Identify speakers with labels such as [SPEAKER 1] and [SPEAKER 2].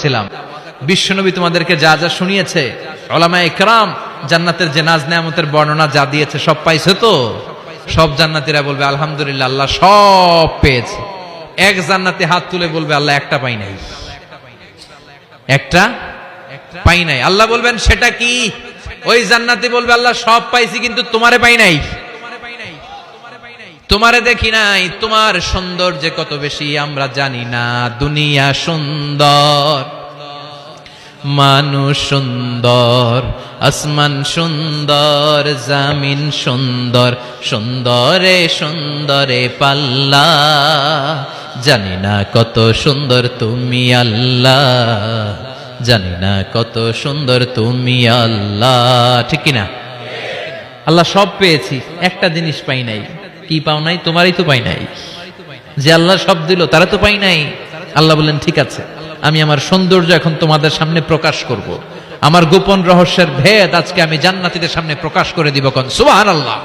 [SPEAKER 1] করতেছিলাম, বিশ্বনবী তোমাদেরকে যা যা শুনিয়েছে, উলামায়ে ইকরাম জান্নাতের যে নাজ নেয়ামতের বর্ণনা যা দিয়েছে সব পাইছে তো? সব জান্নাতীরা বলবে আলহামদুলিল্লাহ, আল্লাহ সব পেয়েছে। এক জান্নাতি হাত তুলে বলবে আল্লাহ একটা পাই নাই, একটা পাই নাই। আল্লাহ বলবেন সেটা কি? ওই জান্নাতি বলবে আল্লাহ সব পাইছি কিন্তু তোমারে পাই নাই, তোমারে দেখি নাই, তোমার সৌন্দর্য কত বেশি আমরা জানি না। দুনিয়া সুন্দর, মানুষ সুন্দর, আসমান সুন্দর, জামিন সুন্দর, সুন্দরে সুন্দরে পাল্লা, জানি না কত সুন্দর তুমি আল্লাহ, জানি না কত সুন্দর তুমি আল্লাহ। ঠিক কিনা? আল্লাহ সব পেয়েছি, একটা জিনিস পাই নাই। কি পাও নাই? তোমারই তো পাই নাই। যে আল্লাহ সব দিল তারা তো পাই নাই। আল্লাহ বললেন ঠিক আছে, আমি আমার সৌন্দর্য এখন তোমাদের সামনে প্রকাশ করব, আমার গোপন রহস্যের ভেদ আজকে আমি জান্নাতীদের সামনে প্রকাশ করে দিব। কোন সুবহানাল্লাহ।